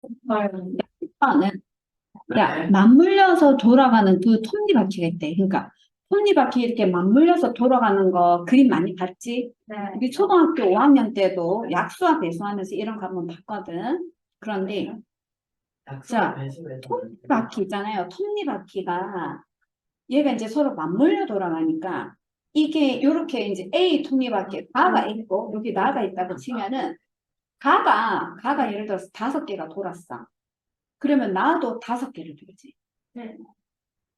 는 야, 맞물려서 돌아가는 그 톱니바퀴가 있대. 그러니까 톱니바퀴 이렇게 맞물려서 돌아가는 거 그림 많이 봤지? 네. 우리 초등학교 5학년 때도 약수와 배수하면서 이런 거 한번 봤거든. 그런데 자, 톱니바퀴 있잖아요. 톱니바퀴가 얘가 이제 서로 맞물려 돌아가니까 이게 이렇게 이제 A 톱니바퀴 가가 있고 여기 나가 있다고 치면은 가가 예를 들어서 5개가 돌았어. 그러면 나도 5개를 돌지. 네.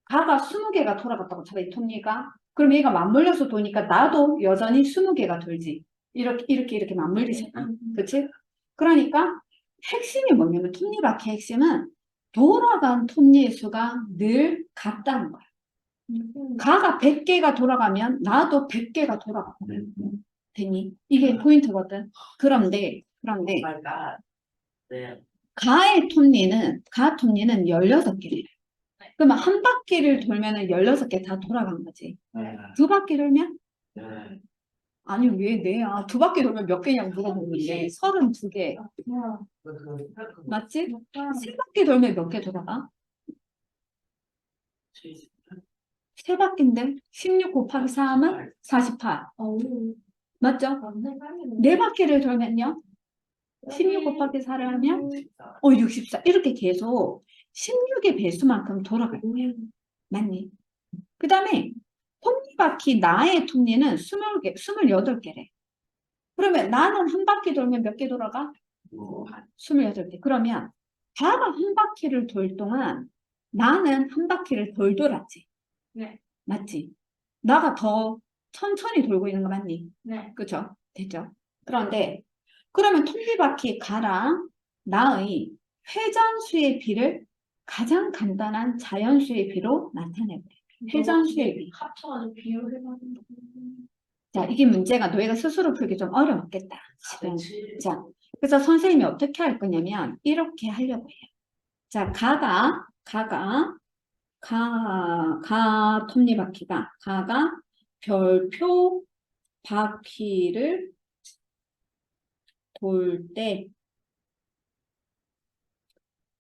가가 20개가 돌아갔다고 쳐봐, 이 톱니가. 그럼 얘가 맞물려서 도니까 나도 여전히 20개가 돌지. 이렇게 맞물리잖아. 그치? 그러니까 핵심이 뭐냐면 톱니바퀴 핵심은 돌아간 톱니의 수가 늘 같다는 거야. 가가 100개가 돌아가면 나도 100개가 돌아가거든. 되니? 이게 포인트거든. 그런데 가 톱니는 16개래. 그러면 한 바퀴를 돌면은 16개 다 돌아간 거지. 두 바퀴 돌면? 아니, 왜 네야? 두 바퀴 돌면 몇 개냐고 물어보는데, 32개. 맞지? 세 바퀴 돌면 몇 개 돌아가? 세 바퀴인데, 16 곱하기 3은 48. 맞죠? 네 바퀴를 돌면요? 16 곱하기 4를 하면? 64. 이렇게 계속 16의 배수만큼 돌아갈 거야. 맞니? 그 다음에 톱니바퀴 나의 톱니는 20개, 28개래. 그러면 나는 한 바퀴 돌면 몇 개 돌아가? 28개. 그러면 가가 한 바퀴를 돌 동안 나는 한 바퀴를 덜 돌았지. 네. 맞지? 나가 더 천천히 돌고 있는 거 맞니? 네. 그쵸? 됐죠? 그런데 그러면 톱니바퀴 가랑 나의 회전수의 비를 가장 간단한 자연수의 비로 나타내버려. 회전수의 비. 합쳐가지고 비교해가지고. 자, 이게 문제가 너희가 스스로 풀기 좀 어려웠겠다. 지금. 자, 그래서 선생님이 어떻게 할 거냐면 이렇게 하려고 해요. 자, 가가 별표 바퀴를 돌 때,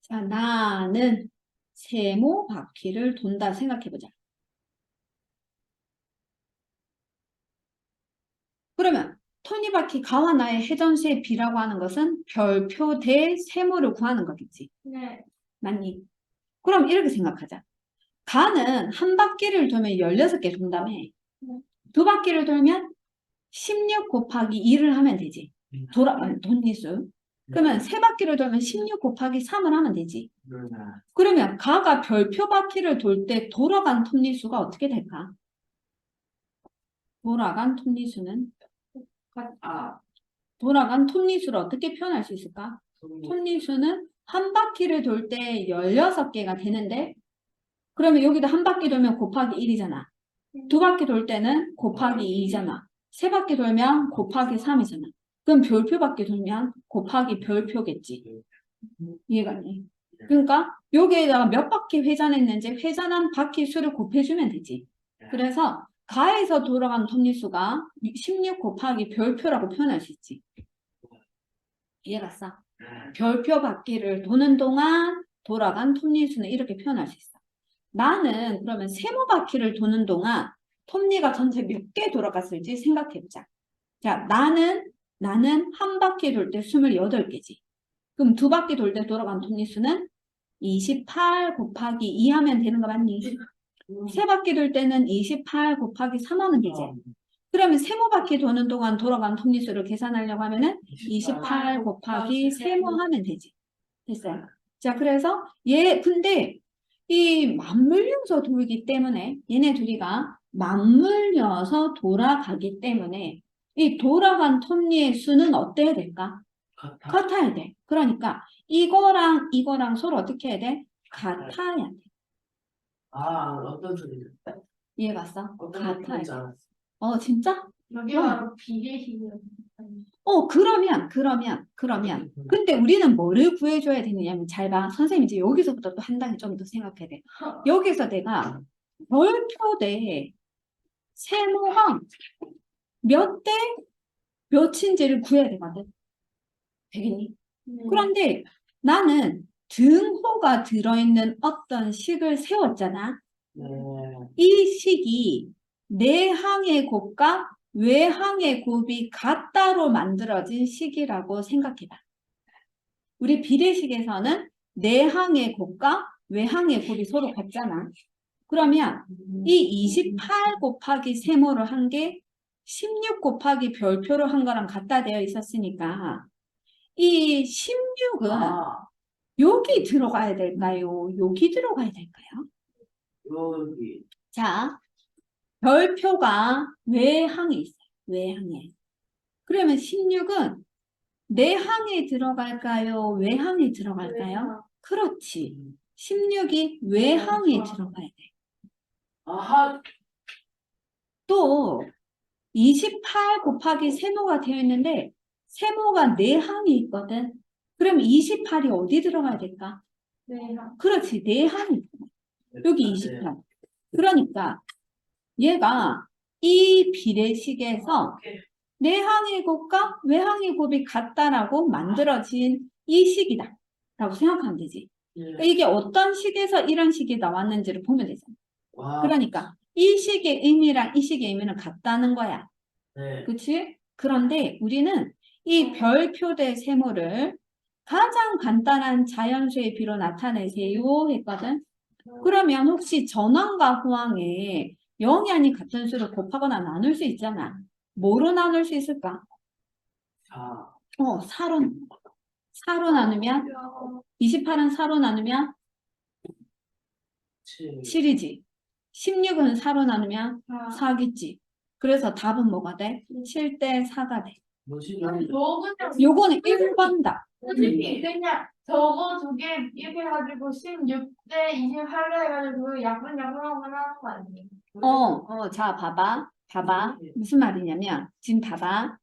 자, 나는 세모 바퀴를 돈다 생각해보자. 그러면 톱니바퀴 가와 나의 회전수의 비라고 하는 것은 별표 대 세모를 구하는 거겠지. 네. 맞니? 그럼 이렇게 생각하자. 가는 한 바퀴를 돌면 16개 돈다며. 두 바퀴를 돌면 16 곱하기 2를 하면 되지. 돈리수. 그러면 세 바퀴를 돌면 16 곱하기 3을 하면 되지. 그러면 가가 별표 바퀴를 돌 때 돌아간 톱니수가 어떻게 될까? 돌아간 톱니수는 돌아간 톱니수를 어떻게 표현할 수 있을까? 톱니수는 한 바퀴를 돌 때 16개가 되는데 그러면 여기도 한 바퀴 돌면 곱하기 1이잖아. 두 바퀴 돌 때는 곱하기 2잖아. 세 바퀴 돌면 곱하기 3이잖아. 그럼 별표 바퀴 돌면 곱하기 별표겠지. 이해가 니? 그러니까 여기에다가 몇 바퀴 회전했는지 회전한 바퀴 수를 곱해주면 되지. 그래서 가에서 돌아간 톱니수가 16 곱하기 별표라고 표현할 수 있지. 이해갔어? 별표 바퀴를 도는 동안 돌아간 톱니수는 이렇게 표현할 수 있어. 나는 그러면 세모 바퀴를 도는 동안 톱니가 전체 몇 개 돌아갔을지 생각해보자. 자, 나는 한 바퀴 돌 때 28개지. 그럼 두 바퀴 돌 때 돌아간 톱니 수는 28 곱하기 2 하면 되는 거 맞니? 세 바퀴 돌 때는 28 곱하기 3 하면 되지. 그러면 세모 바퀴 도는 동안 돌아간 톱니 수를 계산하려고 하면은 28 곱하기 세모 하면 되지. 됐어요. 자, 그래서 근데 이 맞물려서 돌기 때문에 얘네 둘이가 맞물려서 돌아가기 때문에 이 돌아간 톱니의 수는 어때야 될까? 같아야 돼. 그러니까 이거랑 서로 어떻게 해야 돼? 같아야 돼. 어떤 소리를? 이해갔어? 어떤 같아야 소리인지 돼. 알았어. 진짜? 여기가 바로 비례식이에요. 그러면. 근데 우리는 뭐를 구해줘야 되느냐면, 잘 봐. 선생님 이제 여기서부터 또 한 단계 좀 더 생각해야 돼. 여기서 내가 별표 대 세모가 몇 대 몇인지를 구해야 되거든. 되겠니? 그런데 나는 등호가 들어있는 어떤 식을 세웠잖아. 네. 이 식이 내항의 곱과 외항의 곱이 같다로 만들어진 식이라고 생각해봐. 우리 비례식에서는 내항의 곱과 외항의 곱이 서로 같잖아. 그러면 이 28 곱하기 세모를 한 게 16 곱하기 별표를 한 거랑 같다 되어 있었으니까 이 16은 아, 여기 들어가야 될까요? 여기 들어가야 될까요? 여기. 자, 별표가 외항에 있어요. 외항에. 그러면 16은 내항에 들어갈까요? 외항에 들어갈까요? 그렇지. 16이 외항에 들어가야 돼. 아하, 또 28 곱하기 세모가 되어 있는데 세모가 내항이 있거든. 그럼 28이 어디 들어가야 될까? 네. 그렇지. 내항이. 여기 28. 그러니까 얘가 이 비례식에서 내항의 곱과 외항의 곱이 같다라고 만들어진 이 식이다 라고 생각하면 되지. 그러니까 이게 어떤 식에서 이런 식이 나왔는지를 보면 되잖아. 와, 그러니까 이 식의 의미랑 이 식의 의미는 같다는 거야. 네. 그치? 그런데 우리는 이 별표 대 세모를 가장 간단한 자연수의 비로 나타내세요 했거든. 그러면 혹시 전항과 후항에 0이 아닌 같은 수를 곱하거나 나눌 수 있잖아. 뭐로 나눌 수 있을까? 4, 4로. 4로 나누면 28은 4로 나누면 7, 7이지. 16은 4로 나누면 4겠지. 그래서 답은 뭐가 돼? 7대 4가 돼. 뭐지? 요거는 1번다. 솔직히 그냥 저거 두 개 이렇게 해가지고 16대 28로 해가지고 약분하고 하는 거 아니에요? 자, 봐봐. 봐봐. 무슨 말이냐면, 지금 봐봐.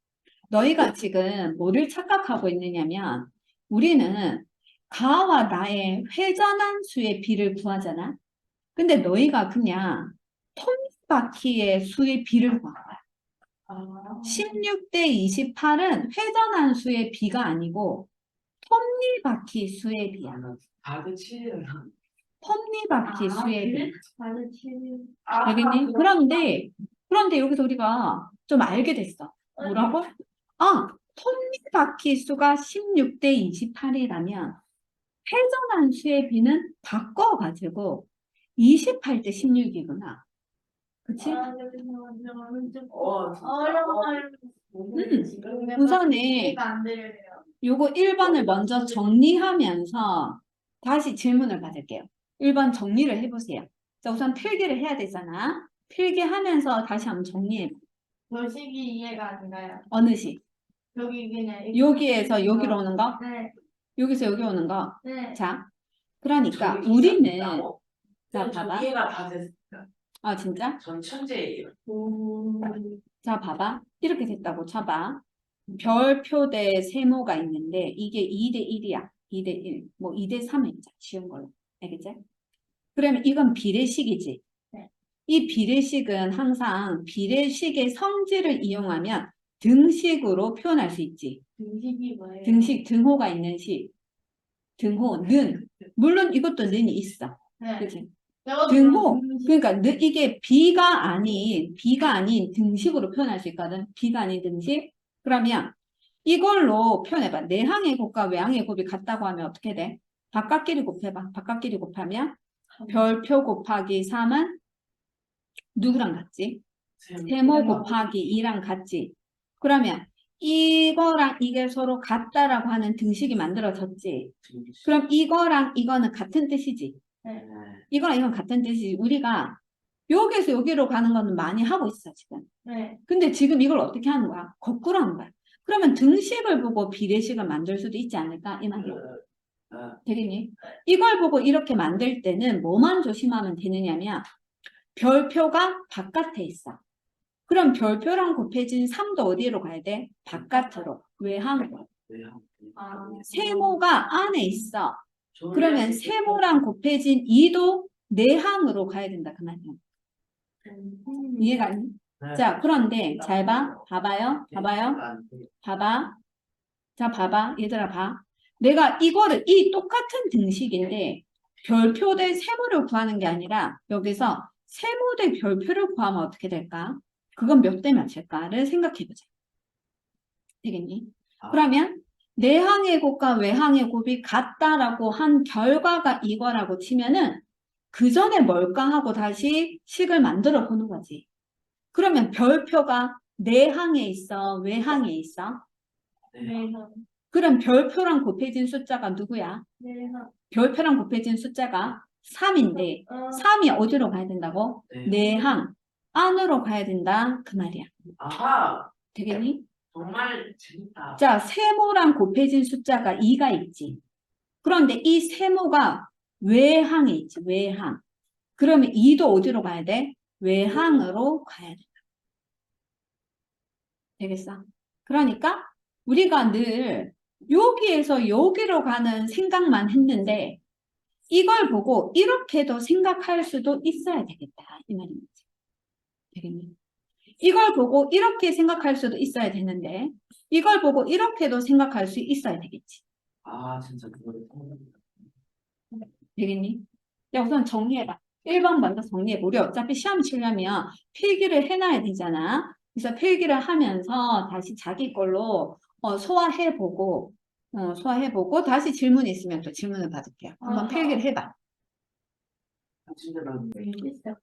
너희가 지금 뭐를 착각하고 있느냐면, 우리는 가와 나의 회전한 수의 비를 구하잖아. 근데 너희가 그냥 톱니바퀴의 수의 비를 구한 거야. 아, 16대 28은 회전한 수의 비가 아니고 톱니바퀴 수의 비야. 다들 7이랑. 톱니바퀴 수의 비. 다들 7. 알겠니? 그런데 여기서 우리가 좀 알게 됐어. 뭐라고? 톱니바퀴 수가 16대 28이라면 회전한 수의 비는 바꿔가지고 28대 16이구나. 그치? 어려워요. 우선에 안 들려요. 요거 1번을 먼저 정리하면서 다시 질문을 받을게요. 1번 정리를 해보세요. 자, 우선 필기를 해야 되잖아. 필기하면서 다시 한번 정리해. 저 식이 이해가 안 가요. 어느 식? 여기 그냥 이렇게 여기에서 여기로 오는 거? 네, 여기서 여기 오는 거? 네. 자, 그러니까 저기 우리는 있다고? 자, 저 봐봐. 이해가 다 됐습니다. 진짜? 전 천재예요. 자, 봐봐. 이렇게 됐다고 쳐봐. 별표 대 세모가 있는데 이게 2대 1이야. 2대 1. 뭐 2대 3을 있자. 쉬운 걸로. 알겠지? 그러면 이건 비례식이지. 네. 이 비례식은 항상 비례식의 성질을 이용하면 등식으로 표현할 수 있지. 등식이 뭐예요? 등식, 등호가 있는 식. 등호, 는. 물론 이것도 는이 있어. 네. 그치? 저거 등호. 등식. 그러니까 이게 비가 아닌 등식으로 표현할 수 있거든. 비가 아닌 등식. 그러면 이걸로 표현해봐. 내항의 곱과 외항의 곱이 같다고 하면 어떻게 돼? 바깥끼리 곱해봐. 바깥끼리 곱하면 별표 곱하기 3은 누구랑 같지? 세모 곱하기 2랑 같지? 그러면 이거랑 이게 서로 같다라고 하는 등식이 만들어졌지? 그럼 이거랑 이거는 같은 뜻이지? 네. 이거랑 이건 같은 뜻이지. 우리가 여기에서 여기로 가는 거는 많이 하고 있어, 지금. 네. 근데 지금 이걸 어떻게 하는 거야? 거꾸로 하는 거야. 그러면 등식을 보고 비례식을 만들 수도 있지 않을까? 이 말이야. 되겠니? 이걸 보고 이렇게 만들 때는 뭐만 조심하면 되느냐면 별표가 바깥에 있어. 그럼 별표랑 곱해진 3도 어디로 가야 돼? 바깥으로. 외항으로. 아, 세모가 안에 있어. 그러면 세모랑 곱해진 2도 내항으로 가야 된다. 그 말이야. 이해가 안 돼? 자, 그런데 잘 봐. 봐봐요. 봐봐요. 봐봐. 자, 봐봐. 얘들아 봐. 내가 이거를, 이 똑같은 등식인데, 별표 대 세모를 구하는 게 아니라, 여기서 세모 대 별표를 구하면 어떻게 될까? 그건 몇 대 몇일까를 생각해보자. 되겠니? 아, 그러면 내항의 곱과 외항의 곱이 같다라고 한 결과가 이거라고 치면은 그 전에 뭘까 하고 다시 식을 만들어 보는 거지. 그러면 별표가 내항에 있어, 외항에 있어? 네. 내상. 그럼 별표랑 곱해진 숫자가 누구야? 내상. 별표랑 곱해진 숫자가 3인데 3이 어디로 가야 된다고? 네. 내항 안으로 가야 된다 그 말이야. 아하, 되겠니? 정말 재밌다. 자, 세모랑 곱해진 숫자가 2가 있지. 그런데 이 세모가 외항에 있지, 외항. 그러면 2도 어디로 가야 돼? 외항으로 가야 돼. 되겠어? 그러니까 우리가 늘 여기에서 여기로 가는 생각만 했는데 이걸 보고 이렇게도 생각할 수도 있어야 되겠다. 이 말입니다. 되겠니? 이걸 보고 이렇게 생각할 수도 있어야 되는데 이걸 보고 이렇게도 생각할 수 있어야 되겠지. 아, 진짜 그거를 생각합니다. 되겠니? 야, 우선 정리해봐. 1번 먼저 정리해. 우리 어차피 시험 치려면 필기를 해놔야 되잖아. 그래서 필기를 하면서 다시 자기 걸로 소화해보고, 소화해보고 다시 질문 있으면 또 질문을 받을게요. 한번 아하. 필기를 해봐. 진짜 난 있어.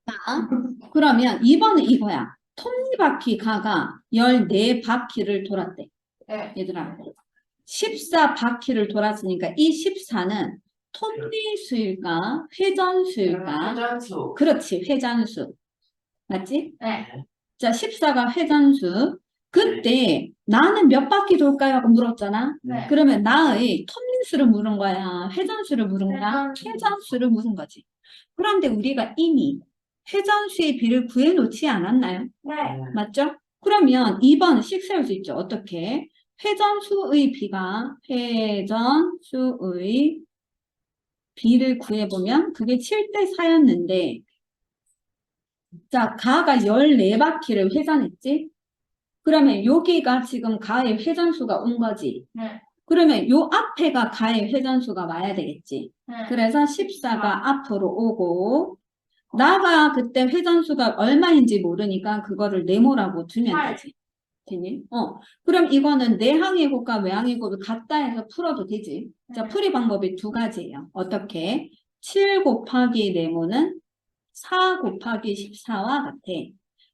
자, 그러면 2번은 이거야. 톱니바퀴 가가 14바퀴를 돌았대. 네. 얘들아. 14바퀴를 돌았으니까 이 14는 톱니수일까? 회전수일까? 회전수. 그렇지, 회전수. 맞지? 네. 자, 14가 회전수. 그때 나는 몇 바퀴 돌까요? 하고 물었잖아. 네. 그러면 나의 톱니수를 물은 거야? 회전수를 물은 거야? 회전수. 회전수를 물은 거지. 그런데 우리가 이미 회전수의 비를 구해놓지 않았나요? 네. 맞죠? 그러면 2번 씩 세울 수 있죠. 어떻게? 회전수의 비가 회전수의 비를 구해보면 그게 7대 4였는데 자, 가가 14바퀴를 회전했지? 그러면 여기가 지금 가의 회전수가 온 거지. 네. 그러면 요 앞에가 가의 회전수가 와야 되겠지. 네. 그래서 14가 앞으로 오고 나가 그때 회전수가 얼마인지 모르니까 그거를 네모라고 두면 팔. 되지. 되니? 그럼 이거는 내항의 곱과 외항의 곱을 같다 해서 풀어도 되지. 자, 네. 풀이 방법이 두 가지예요. 어떻게? 7 곱하기 네모는 4 곱하기 14와 같아.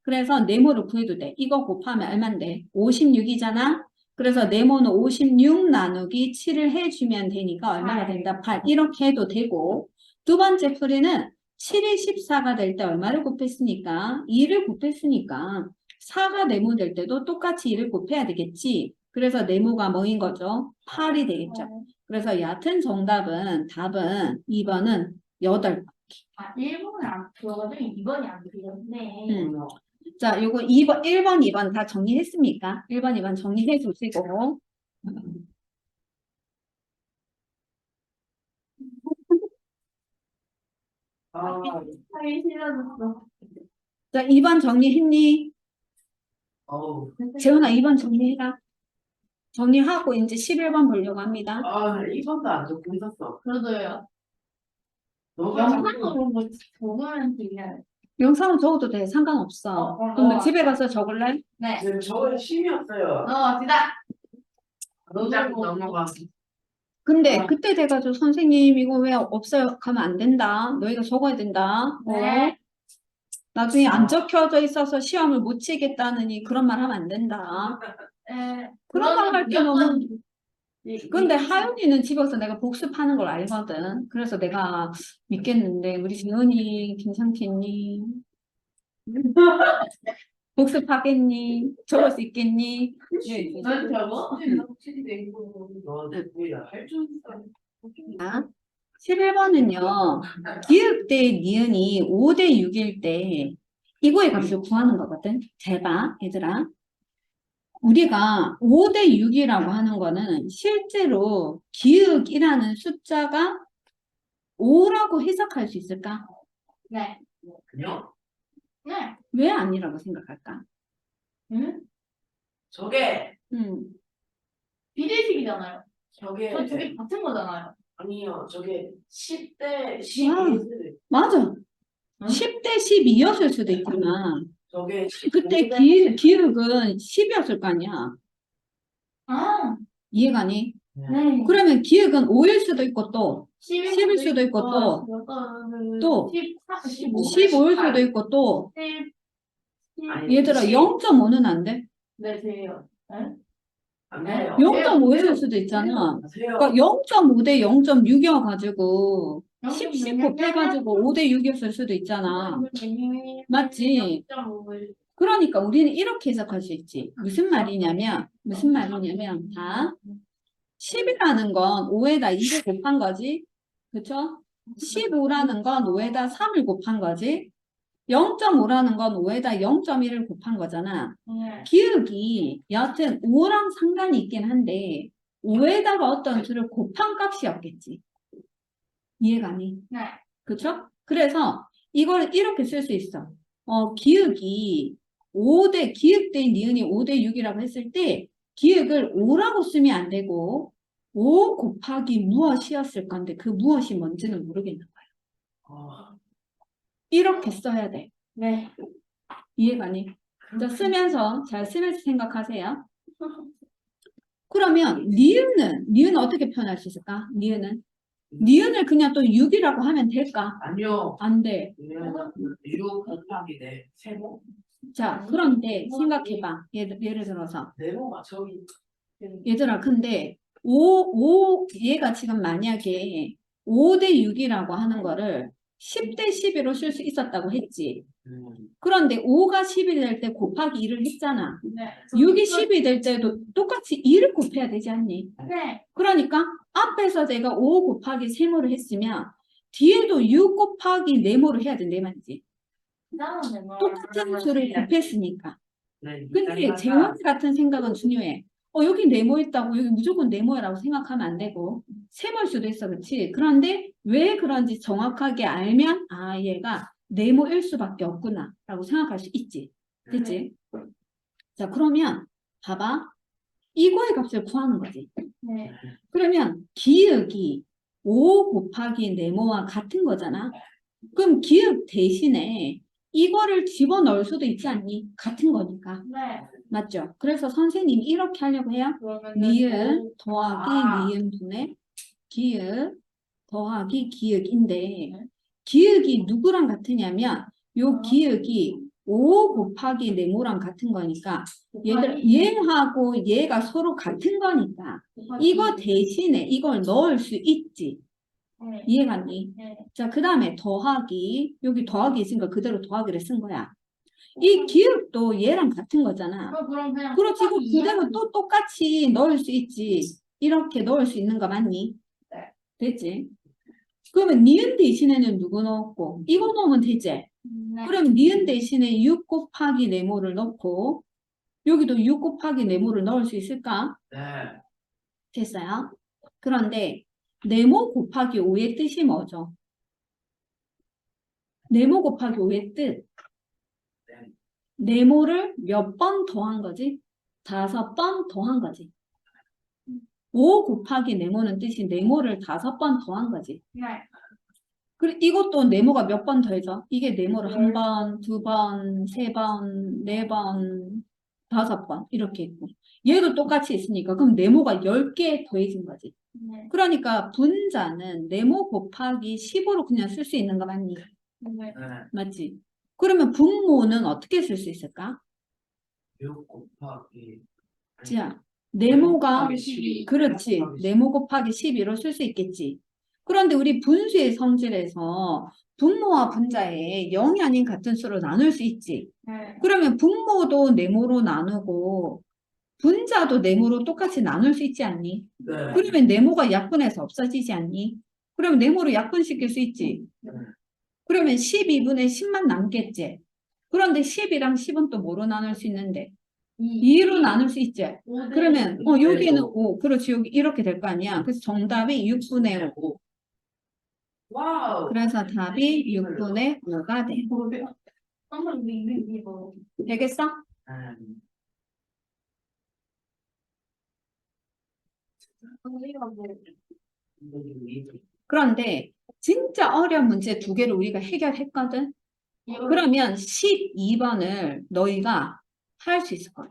그래서 네모를 구해도 돼. 이거 곱하면 얼만데? 56이잖아? 그래서 네모는 56 나누기 7을 해주면 되니까 얼마가 된다? 8. 이렇게 해도 되고 두 번째 풀이는 7이 14가 될 때 얼마를 곱했으니까? 2를 곱했으니까 4가 네모 될 때도 똑같이 2를 곱해야 되겠지. 그래서 네모가 뭐인 거죠? 8이 되겠죠. 그래서 얕은 정답은 답은 2번은 8. 아, 1번은 안 풀어가지고 2번이 안 풀렸네. 자, 요거 2번, 1번, 2번 다 정리했습니까? 1번, 2번 정리해 주시고. 아, 하기 싫어졌어. 자, 2번 정리했니? 어우, 재훈아, 2번 정리해라. 정리하고 이제 11번 보려고 합니다. 아, 이번도 안 적고 있었어. 저도요. 너가 영상으로 뭐 적으면 되냐? 영상은 적어도 돼. 상관없어. 그럼 집에 가서 적을래? 네. 지금 저번에 심이었어요. 넘어갑시다. 넘어가. 근데 그때 돼가지고 선생님 이거 왜 없어요? 가면 안 된다. 너희가 적어야 된다. 네. 나중에 안 적혀져 있어서 시험을 못 치겠다느니 그런 말 하면 안 된다. 네. 그런 말 할 게 너무. 근데 이- 하윤이는 집에서 내가 복습하는 걸 알거든. 그래서 내가 믿겠는데 우리 재은이 괜찮겠니? 복습하겠니? 적을 수 있겠니? 넌 저거? 너 뭐야, 할줄 자, 11번은요. 기읍 대 니은이 5대 6일 때 이거의 값을 구하는 거거든. 잘 봐, 얘들아. 우리가 5대 6이라고 하는 거는 실제로 기읍이라는 숫자가 5라고 해석할 수 있을까? 네. 그냥 네. 왜 아니라고 생각할까? 응? 저게 음, 비례식이잖아요. 저게 저 두개 같은 거잖아요. 아니요. 저게 10대 12일 맞아. 응? 10대 12였을 수도 있잖아. 저게 그때 15대 기획은 10이었을 거 아니야. 아, 이해가니? 네. 그러면 기획은 5일 수도 있고 또 10일 수도 있고 또 15. 15일 수도 있고 또 10. 아니, 얘들아 10. 0.5는 안 돼? 네, 돼요. 네? 안 돼요. 0.5일 수도 있잖아. 하세요. 그러니까 0.5 대 0.6이어가지고 10, 10 곱해가지고 5 대 6이었을 수도 있잖아. 맞지? 0.5를. 그러니까 우리는 이렇게 해석할 수 있지. 무슨 말이냐면 다 10이라는 건 5에다 2를 곱한 거지. 그쵸? 15라는 건 5에다 3을 곱한 거지. 0.5라는 건 5에다 0.1을 곱한 거잖아. 네. 기억이 여하튼 5랑 상관이 있긴 한데 5에다가 어떤 수를 곱한 값이었겠지. 이해가니? 네. 그쵸? 그래서 이걸 이렇게 쓸 수 있어. 기억이 5대, 기억 대 니은이 5대 6이라고 했을 때 기억을 5라고 쓰면 안 되고 5 곱하기 무엇이었을 건데 그 무엇이 뭔지는 모르겠는 거야. 어, 이렇게 써야 돼. 네. 이해가니? 자, 잘 쓰면서 생각하세요. 그러면 니은은 어떻게 표현할 수 있을까? 니은을 그냥 또 6이라고 하면 될까? 아니요. 안 돼. 6 곱하기 4 세모 자, 그런데 생각해봐. 예를 들어서 네모가 저기 얘들아, 근데 얘가 지금 만약에 5 대 6이라고 하는 거를 10 대 11로 쓸 수 있었다고 했지. 그런데 5가 10이 될 때 곱하기 2를 했잖아. 네. 6이 10이 될 때도 똑같이 2를 곱해야 되지 않니? 네. 그러니까 앞에서 내가 5 곱하기 세모를 했으면 뒤에도 6 곱하기 네모를 해야 된대 말이지. 똑같은 수를 곱했으니까. 근데 재원 같은 생각은 중요해. 여기 네모 있다고 여기 무조건 네모라고 생각하면 안 되고 세모일 수도 있어, 그렇지? 그런데 왜 그런지 정확하게 알면 얘가 네모일 수밖에 없구나 라고 생각할 수 있지. 그치? 자, 그러면 봐봐. 이거의 값을 구하는 거지. 네. 그러면 기억이 5 곱하기 네모와 같은 거잖아. 그럼 기억 대신에 이거를 집어넣을 수도 있지 않니? 같은 거니까. 네. 맞죠? 그래서 선생님이 이렇게 하려고 해요. 니은 더하기 니은 분의 기억 더하기 기억인데 기억이 누구랑 같으냐면 요 기억이 5 곱하기 네모랑 같은 거니까 얘하고 얘가 서로 같은 거니까 이거 대신에 이걸 넣을 수 있지. 네. 이해갔니? 네. 자, 그 다음에 더하기 여기 더하기 있으니까 그대로 더하기를 쓴 거야. 이 기억도 얘랑 같은 거잖아. 그럼 그냥 그렇지, 이거 그대로 또 똑같이 넣을 수 있지. 이렇게 넣을 수 있는 거 맞니? 네. 됐지? 그러면 니은 대신에는 누구 넣었고 이거 넣으면 되지? 네. 그러면 니은 대신에 6 곱하기 네모를 넣고 여기도 6 곱하기 네모를 넣을 수 있을까? 네. 됐어요? 그런데 네모 곱하기 5의 뜻이 뭐죠? 네모 곱하기 5의 뜻. 네모를 몇 번 더한 거지? 5번 더한 거지. 5 곱하기 네모는 뜻이 네모를 5번 더한 거지. 네. 그리고 이것도 네모가 몇 번 더해져? 이게 네모를 1번, 2번, 3번, 4번, 5번 이렇게 있고 얘도 똑같이 있으니까 그럼 네모가 10개 더해진 거지. 네. 그러니까 분자는 네모 곱하기 10으로 그냥 쓸 수 있는 거 맞니? 네. 맞지? 그러면 분모는 어떻게 쓸 수 있을까? 6 곱하기 자, 네모가 곱하기 12. 그렇지. 네모 곱하기 12로 쓸 수 있겠지. 그런데 우리 분수의 성질에서 분모와 분자에 0이 아닌 같은 수로 나눌 수 있지. 네. 그러면 분모도 네모로 나누고 분자도 네모로 똑같이 나눌 수 있지 않니? 네. 그러면 네모가 약분해서 없어지지 않니? 그러면 네모로 약분시킬 수 있지. 그러면 12분의 10만 남겠지. 그런데 10이랑 10은 또 뭐로 나눌 수 있는데? 2로 나눌 수 있지. 그러면 여기는 5. 그렇지. 여기 이렇게 될 거 아니야. 그래서 정답이 6분의 5. 와우. 그래서 답이 6분의 5가 돼. 한번 이거. 되겠어? 음. 이거 뭐. 그런데 진짜 어려운 문제 두 개를 우리가 해결했거든. 이거. 그러면 12번을 너희가 할 수 있을 것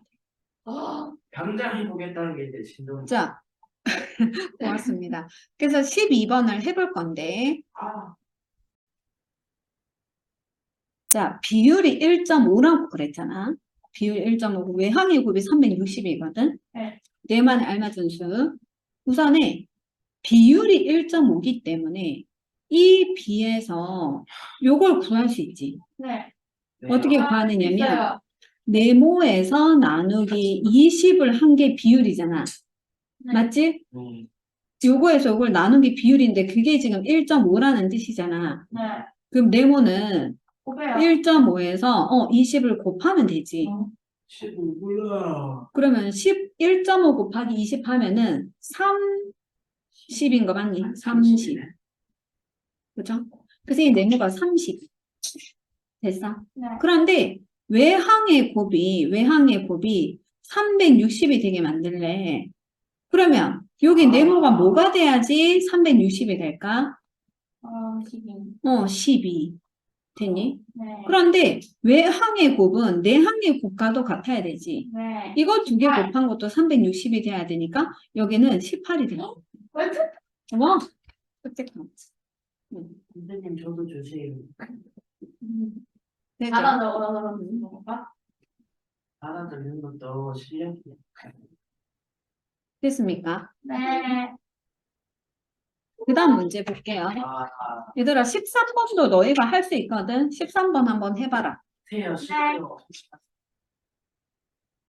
같아. 당장 해보겠다는 게 이제 진동. 자, 고맙습니다. 그래서 12번을 해볼 건데, 아, 자, 비율이 1.5라고 그랬잖아. 비율 1.5고 외항의 곱이 360이거든. 네. 내만 알맞은 수. 우선에 비율이 1.5기 때문에 이 비에서 요걸 구할 수 있지. 네. 어떻게 아, 구하느냐면 있어요. 네모에서 나누기 20을 한 게 비율이잖아. 네. 맞지? 네. 요거에서 요걸 나누기 비율인데 그게 지금 1.5라는 뜻이잖아. 네. 그럼 네모는 오배요. 1.5에서 20을 곱하면 되지. 15구나. 그러면 1.5 곱하기 20 하면은 30인 거 맞니? 30. 그죠? 그래서 이 네모가 30. 됐어? 네. 그런데 외항의 곱이 360이 되게 만들래. 그러면 여기 네모가 뭐가 돼야지 360이 될까? 12. 12. 됐니? 네. 그런데 외항의 곱은 내항의 곱과도 같아야 되지. 네. 이거 두 개 18. 곱한 것도 360이 돼야 되니까 여기는 18이 돼. 왜 와, 끔찍하지. 선생님 저도 주세요. 되죠? 하나 넣어서 먹을까? 알아듣는 것도 실력이야. 됐습니까? 네. 그 다음 문제 볼게요. 아, 얘들아, 13번도 너희가 할 수 있거든? 13번 한번 해봐라. 세요, 실력.